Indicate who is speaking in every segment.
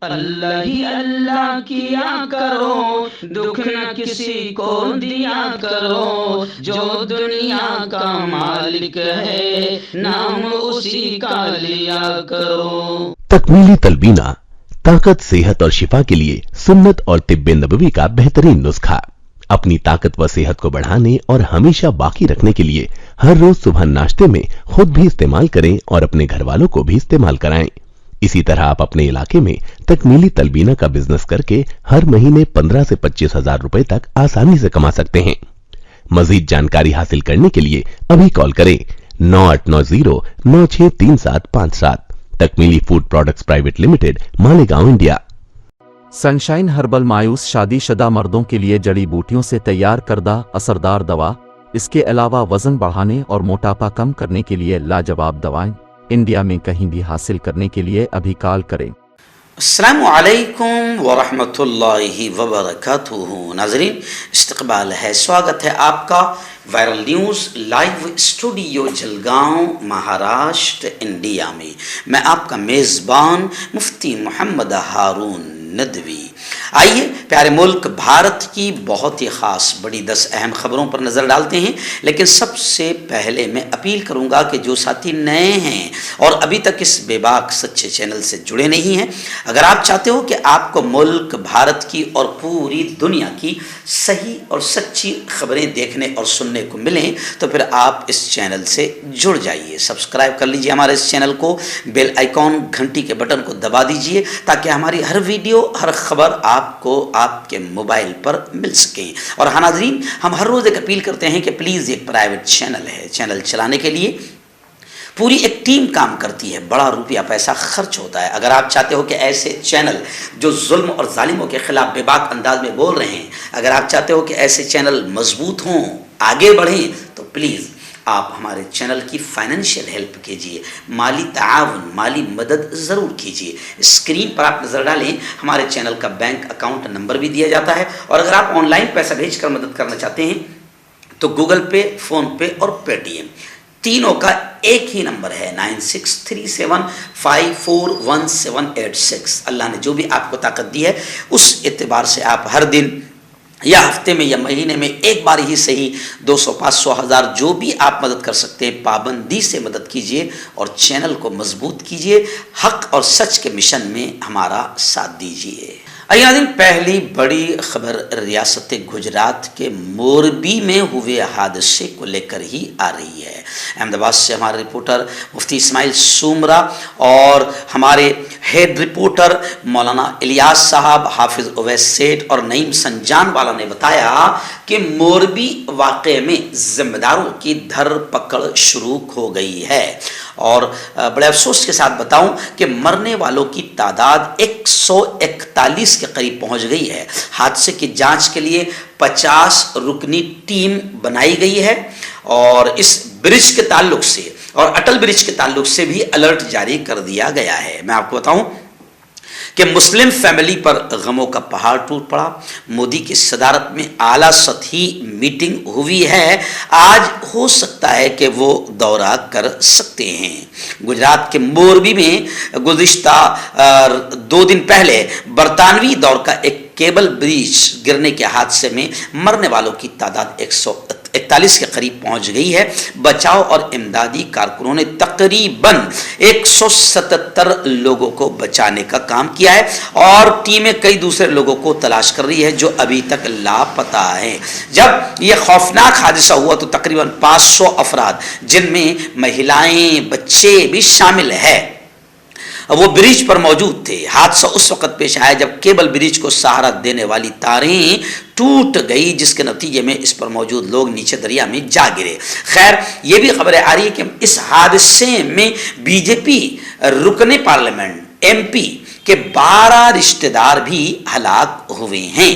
Speaker 1: اللہ ہی اللہ کیا کرو، دکھ نہ کسی کو دیا کرو، جو دنیا کا مالک ہے نام اسی کا لیا کرو۔
Speaker 2: تکمیلی تلبینہ طاقت، صحت اور شفا کے لیے سنت اور طب نبوی کا بہترین نسخہ۔ اپنی طاقت و صحت کو بڑھانے اور ہمیشہ باقی رکھنے کے لیے ہر روز صبح ناشتے میں خود بھی استعمال کریں اور اپنے گھر والوں کو بھی استعمال کرائیں۔ اسی طرح آپ اپنے علاقے میں تکمیلی تلبینہ کا بزنس کر کے ہر مہینے 15 سے 25 ہزار روپے تک آسانی سے کما سکتے ہیں۔ مزید جانکاری حاصل کرنے کے لیے ابھی کال کریں 9890963757۔ Takmeeli food products private limited, Malegaon, India.
Speaker 3: Sunshine herbal مایوس شادی شدہ مردوں کے لیے جڑی بوٹیوں سے تیار کردہ اثردار دوا۔ اس کے علاوہ وزن بڑھانے اور موٹاپا کم کرنے کے لیے لاجواب دوائیں انڈیا میں کہیں بھی حاصل کرنے کے لیے ابھی کال کریں۔
Speaker 4: السلام علیکم ورحمۃ اللہ وبرکاتہ۔ ناظرین، استقبال ہے، سواگت ہے آپ کا viral news live studio Jalgaon, Maharashtra, India میں۔ میں آپ کا میزبان مفتی محمد ہارون ندوی۔ آئیے پیارے ملک بھارت کی بہت ہی خاص بڑی 10 اہم خبروں پر نظر ڈالتے ہیں، لیکن سب سے پہلے میں اپیل کروں گا کہ جو ساتھی نئے ہیں اور ابھی تک اس بے باک سچے چینل سے جڑے نہیں ہیں، اگر آپ چاہتے ہو کہ آپ کو ملک بھارت کی اور پوری دنیا کی صحیح اور سچی خبریں دیکھنے اور سننے کو ملیں تو پھر آپ اس چینل سے جڑ جائیے، سبسکرائب کر لیجئے ہمارے اس چینل کو، بیل آئیکن گھنٹی کے بٹن کو دبا دیجئے تاکہ ہماری ہر ویڈیو، ہر خبر آپ کو آپ کے موبائل پر مل سکیں۔ اور ہاں ناظرین، ہم ہر روز ایک اپیل کرتے ہیں کہ پلیز ایک پرائیویٹ چینل ہے، چینل چلانے کے لیے پوری ایک ٹیم کام کرتی ہے، بڑا روپیہ پیسہ خرچ ہوتا ہے۔ اگر آپ چاہتے ہو کہ ایسے چینل جو ظلم اور ظالموں کے خلاف بے باک انداز میں بول رہے ہیں، اگر آپ چاہتے ہو کہ ایسے چینل مضبوط ہوں، آگے بڑھیں، تو پلیز آپ ہمارے چینل کی فائنینشیل ہیلپ کیجئے، مالی تعاون، مالی مدد ضرور کیجئے۔ اسکرین پر آپ نظر ڈالیں، ہمارے چینل کا بینک اکاؤنٹ نمبر بھی دیا جاتا ہے، اور اگر آپ آن لائن پیسہ بھیج کر مدد کرنا چاہتے ہیں تو گوگل پے، فون پے اور پے ٹی ایم تینوں کا ایک ہی نمبر ہے 9637541786۔ اللہ نے جو بھی آپ کو طاقت دی ہے اس اعتبار سے آپ ہر دن یا ہفتے میں یا مہینے میں ایک بار ہی صحیح 200، 500، 1000 جو بھی آپ مدد کر سکتے ہیں پابندی سے مدد کیجئے اور چینل کو مضبوط کیجئے، حق اور سچ کے مشن میں ہمارا ساتھ دیجئے۔ ناظرین، پہلی بڑی خبر ریاست گجرات کے موربی میں ہوئے حادثے کو لے کر ہی آ رہی ہے۔ احمد آباد سے ہمارے رپورٹر مفتی اسماعیل سومرا اور ہمارے ہیڈ رپورٹر مولانا الیاس صاحب، حافظ اویس سیٹھ اور نعیم سنجان والا نے بتایا کہ موربی واقعے میں ذمہ داروں کی دھر پکڑ شروع ہو گئی ہے، اور بڑے افسوس کے ساتھ بتاؤں کہ مرنے والوں کی تعداد 141 کے قریب پہنچ گئی ہے۔ حادثے کی جانچ کے لیے 50 رکنی ٹیم بنائی گئی ہے، اور اس برج کے تعلق سے اور اٹل برج کے تعلق سے بھی الرٹ جاری کر دیا گیا ہے۔ میں آپ کو بتاؤں کہ مسلم فیملی پر غموں کا پہاڑ ٹوٹ پڑا۔ مودی کی صدارت میں اعلیٰ سطحی میٹنگ ہوئی ہے، آج ہو سکتا ہے کہ وہ دورہ کر سکتے ہیں۔ گجرات کے موربی میں گزشتہ 2 دن پہلے برطانوی دور کا ایک کیبل بریج گرنے کے حادثے میں مرنے والوں کی تعداد 141 کے قریب پہنچ گئی ہے۔ بچاؤ اور امدادی کارکنوں نے تقریباً 177 لوگوں کو بچانے کا کام کیا ہے، اور ٹیمیں کئی دوسرے لوگوں کو تلاش کر رہی ہے جو ابھی تک لاپتہ ہیں۔ جب یہ خوفناک حادثہ ہوا تو تقریباً 500 افراد، جن میں مہیلائیں، بچے بھی شامل ہیں، وہ برج پر موجود تھے۔ حادثہ اس وقت پیش آیا جب کیبل برج کو سہارا دینے والی تاریں ٹوٹ گئی، جس کے نتیجے میں اس پر موجود لوگ نیچے دریا میں جا گرے۔ خیر، یہ بھی خبریں آ رہی ہے کہ اس حادثے میں بی جے پی رکن پارلیمنٹ ایم پی کے 12 رشتہ دار بھی ہلاک ہوئے ہیں۔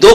Speaker 4: 2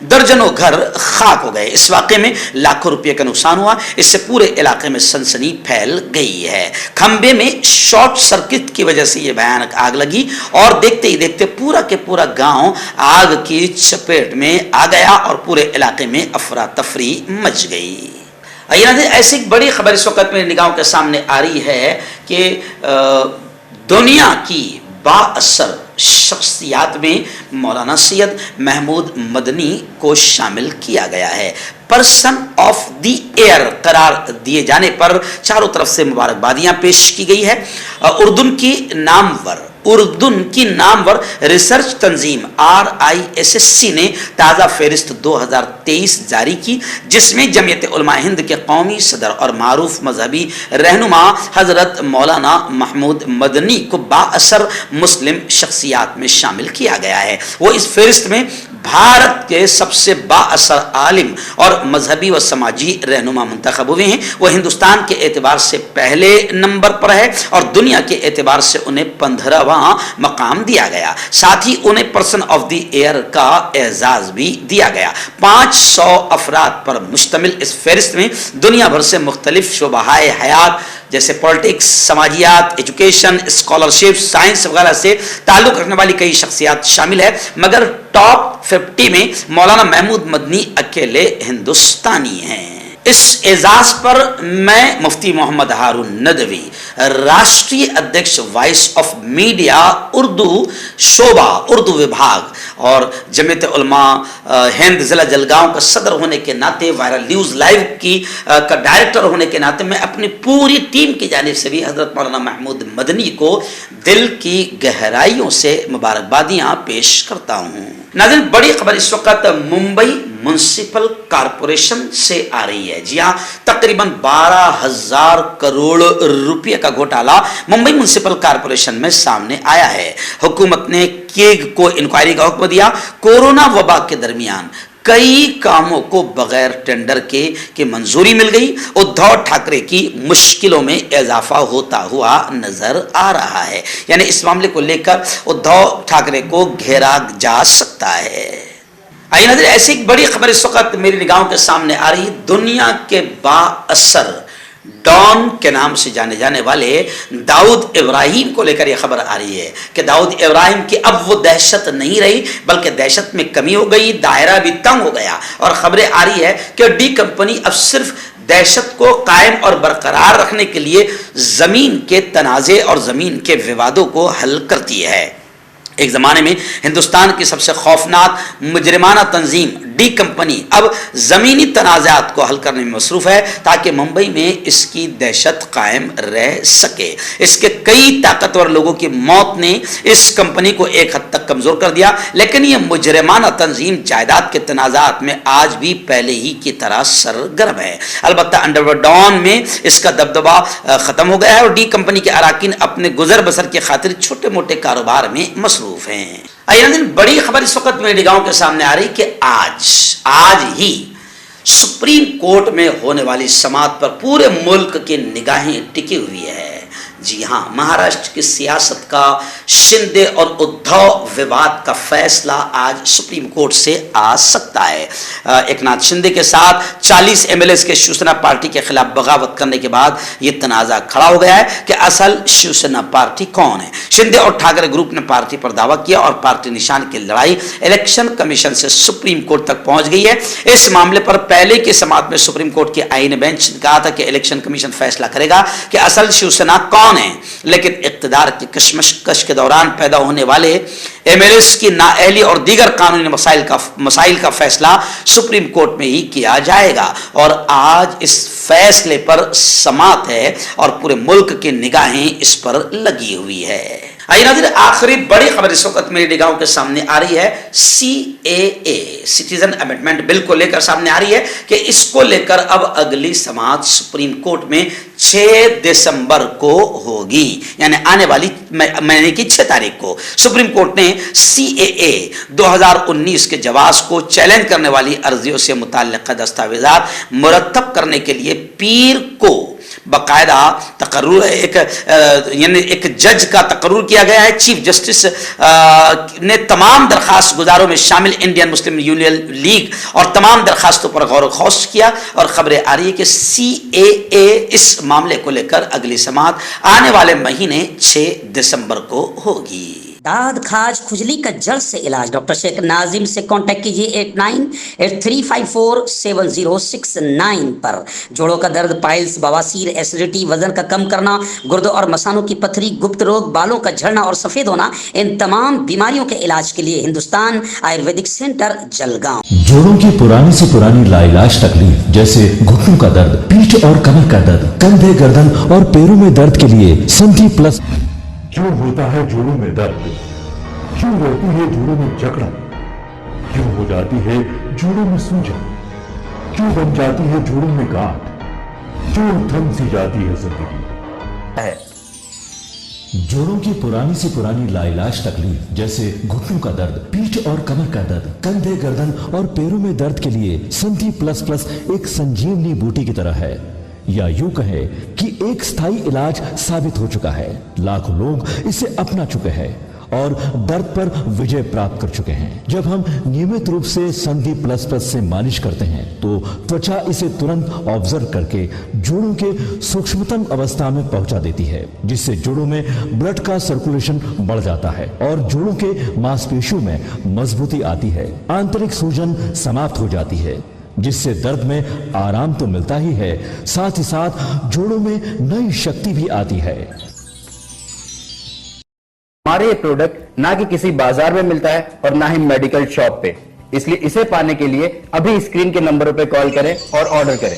Speaker 4: درجنوں گھر خاک ہو گئے. اس واقعے میں لاکھوں روپے کا نقصان ہوا. اس سے پورے علاقے میں سنسنی پھیل گئی ہے. کھمبے میں شارٹ سرکٹ کی وجہ سے یہ بھیانک آگ لگی اور دیکھتے ہی دیکھتے پورا کے پورا گاؤں آگ کی چپیٹ میں آ گیا اور پورے علاقے میں افراتفری مچ گئی. ایسی ایک بڑی خبر اس وقت میری نگاہوں کے سامنے آ رہی ہے کہ دنیا کی با اثر شخصیات میں مولانا سید محمود مدنی کو شامل کیا گیا ہے. پرسن آف دی ایئر قرار دیے جانے پر چاروں طرف سے مبارکبادیاں پیش کی گئی ہے. اردن کی نامور ریسرچ تنظیم RISSC نے تازہ فہرست 2023 جاری کی جس میں جمعیت علماء ہند کے قومی صدر اور معروف مذہبی رہنما حضرت مولانا محمود مدنی کو بااثر مسلم شخصیات میں شامل کیا گیا ہے. وہ اس فہرست میں بھارت کے سب سے بااثر عالم اور مذہبی و سماجی رہنما منتخب ہوئے ہیں. وہ ہندوستان کے اعتبار سے پہلے نمبر پر ہے اور دنیا کے اعتبار سے انہیں 15واں مقام دیا گیا. ساتھ ہی انہیں پرسن آف دی ایئر کا اعزاز بھی دیا گیا. 500 افراد پر مشتمل اس فہرست میں دنیا بھر سے مختلف شعبۂ حیات جیسے پولیٹکس، سماجیات، ایجوکیشن، اسکالرشپ، سائنس وغیرہ سے تعلق رکھنے والی کئی شخصیات شامل ہے، مگر ٹاپ 50 میں مولانا محمود مدنی اکیلے ہندوستانی ہیں. اس اعزاز پر میں مفتی محمد ہارون ندوی، راشٹری ادھیکش وائس آف میڈیا اردو شعبہ اردو وبھاگ اور جمعیت علماء ہند ضلع جلگاؤں کا صدر ہونے کے ناطے، وائرل نیوز لائیو کا ڈائریکٹر ہونے کے ناطے میں اپنی پوری ٹیم کی جانب سے بھی حضرت مولانا محمود مدنی کو دل کی گہرائیوں سے مبارکبادیاں پیش کرتا ہوں. ناظرین، بڑی خبر اس وقت ممبئی میونسپل کارپوریشن سے آ رہی ہے. جی ہاں، تقریباً 12,000 کروڑ روپے کا گھوٹالہ ممبئی میونسپل کارپوریشن میں سامنے آیا ہے. حکومت نے کیگ کو انکوائری کا حکم دیا. کورونا وبا کے درمیان کئی کاموں کو بغیر ٹینڈر کے منظوری مل گئی. ادھو ٹھاکرے کی مشکلوں میں اضافہ ہوتا ہوا نظر آ رہا ہے. یعنی اس معاملے کو لے کر ادھو ٹھاکرے کو گھیرا جا سکتا ہے. آئیے ناظرین، ایسی ایک بڑی خبر اس وقت میری نگاہوں کے سامنے آ رہی. دنیا کے با اثر ڈان کے نام سے جانے جانے والے داؤد ابراہیم کو لے کر یہ خبر آ رہی ہے کہ داؤد ابراہیم کی اب وہ دہشت نہیں رہی بلکہ دہشت میں کمی ہو گئی، دائرہ بھی تنگ ہو گیا. اور خبریں آ رہی ہے کہ ڈی کمپنی اب صرف دہشت کو قائم اور برقرار رکھنے کے لیے زمین کے تنازع اور زمین کے ووادوں کو حل کرتی ہے. ایک زمانے میں ہندوستان کی سب سے خوفناک مجرمانہ تنظیم ڈی کمپنی اب زمینی تنازعات کو حل کرنے میں مصروف ہے تاکہ ممبئی میں اس کی دہشت قائم رہ سکے. اس کے کئی طاقتور لوگوں کی موت نے اس کمپنی کو ایک حد تک کمزور کر دیا، لیکن یہ مجرمانہ تنظیم جائیداد کے تنازعات میں آج بھی پہلے ہی کی طرح سرگرم ہے. البتہ انڈرورلڈ ڈان میں اس کا دبدبہ ختم ہو گیا ہے اور ڈی کمپنی کے اراکین اپنے گزر بسر کی خاطر چھوٹے موٹے کاروبار میں مصروف ہیں. بڑی خبر اس وقت میری نگاہوں کے سامنے آ رہی کہ آج ہی سپریم کورٹ میں ہونے والی سماعت پر پورے ملک کی نگاہیں ٹکی ہوئی ہے. جی ہاں، مہاراشٹر کی سیاست کا شندے اور ادھو وواد کا فیصلہ آج سپریم کورٹ سے آ سکتا ہے. ایک ناتھ شندے کے ساتھ 40 MLAs کے شیوسینا پارٹی کے خلاف بغاوت کرنے کے بعد یہ تنازع کھڑا ہو گیا ہے کہ اصل شیوسینا پارٹی کون ہے. شندے اور ٹھاکرے گروپ نے پارٹی پر دعویٰ کیا اور پارٹی نشان کی لڑائی الیکشن کمیشن سے سپریم کورٹ تک پہنچ گئی ہے. اس معاملے پر پہلے کی سماعت میں سپریم کورٹ کی آئین بینچ نے کہا تھا کہ الیکشن کمیشن فیصلہ کرے گا کہ اصل شیوسینا کون ہے، لیکن اقتدار کی کشمکش کے دوران پیدا ہونے والے MLAs کی نااہلی اور دیگر قانونی مسائل کا فیصلہ سپریم کورٹ میں ہی کیا جائے گا. اور آج اس فیصلے پر سماعت ہے اور پورے ملک کی نگاہیں اس پر لگی ہوئی ہے. آئیے ناظرین، آخری بڑی خبر اس وقت میری نگاہوں کے سامنے آ رہی ہے. CAA سٹیزن امینڈمنٹ بل کو لے کر سامنے آ رہی ہے کہ اس کو لے کر اب اگلی سماعت سپریم کورٹ میں 6 دسمبر کو ہوگی، یعنی آنے والی مہینے کی 6 تاریخ کو. سپریم کورٹ نے CAA 2019 کے جواز کو چیلنج کرنے والی عرضیوں سے متعلقہ دستاویزات مرتب کرنے کے لیے پیر کو باقاعدہ تقرر ایک یعنی ایک جج کا تقرر کیا گیا ہے. چیف جسٹس نے تمام درخواست گزاروں میں شامل انڈین مسلم یونین لیگ اور تمام درخواستوں پر غور و خوض کیا اور خبریں آ رہی ہے کہ CAA اس معاملے کو لے کر اگلی سماعت آنے والے مہینے 6 دسمبر کو ہوگی.
Speaker 5: داد کھاج کھجلی کا جلد سے علاج ڈاکٹر شیخ ناظم سے کانٹیکٹ کیجیے 8983547069 پر. جوڑوں کا درد، پائلز، بواسیر، ایسیڈیٹی، وزن کا کم کرنا، گردوں اور مثانوں کی پتھری، گپت روگ، بالوں کا جھڑنا اور سفید ہونا، ان تمام بیماریوں کے علاج کے لیے ہندوستان آیورویدک سینٹر جلگاؤں.
Speaker 6: جوڑوں کی پرانی سے پرانی لاعلاج تکلیف جیسے گھٹنوں کا درد، پیٹھ اور کمر کا درد، کندھے، گردن اور پیروں میں درد کے لیے سندھی پلس.
Speaker 7: کیوں ہوتا ہے جوڑوں میں درد؟ کیوں رہتی ہے جوڑوں میں جکڑن؟ کیوں ہو جاتی ہے جوڑوں میں سوجن؟ کیوں بن جاتی ہے جوڑوں میں گاٹھ؟ کیوں تھم سی جاتی ہے زندگی؟
Speaker 6: جوڑوں کی پرانی سے پرانی لاعلاج تکلیف جیسے گھٹنوں کا درد، پیٹھ اور کمر کا درد، کندھے، گردن اور پیروں میں درد کے لیے سندھی پلس پلس ایک سنجیونی بوٹی کی طرح ہے، یا یوں کہے کہ ایک ستھائی علاج ثابت ہو چکا ہے. لاکھوں لوگ اسے اپنا چکے ہیں اور درد پر وجے پراپت کر چکے ہیں. جب ہم نیمت روپ سے سندھی پلس پلس سے مالش کرتے ہیں تو توچا اسے ترنت آبزرو کر کے جوڑوں کے سوکشمتم اوستھا میں پہنچا دیتی ہے، جس سے جوڑوں میں بلڈ کا سرکولیشن بڑھ جاتا ہے اور جوڑوں کے ماس پیشیوں میں مضبوطی آتی ہے. آنترک سوجن سماپت ہو جاتی ہے، جس سے درد میں آرام تو ملتا ہی ہے، ساتھ ہی ساتھ جوڑوں میں نئی شکتی بھی آتی ہے.
Speaker 8: ہمارے یہ پروڈکٹ نہ کہ کسی بازار میں ملتا ہے اور نہ ہی میڈیکل شاپ پہ، اس لیے اسے پانے کے لیے ابھی اسکرین کے نمبروں پہ کال کریں اور آرڈر کریں.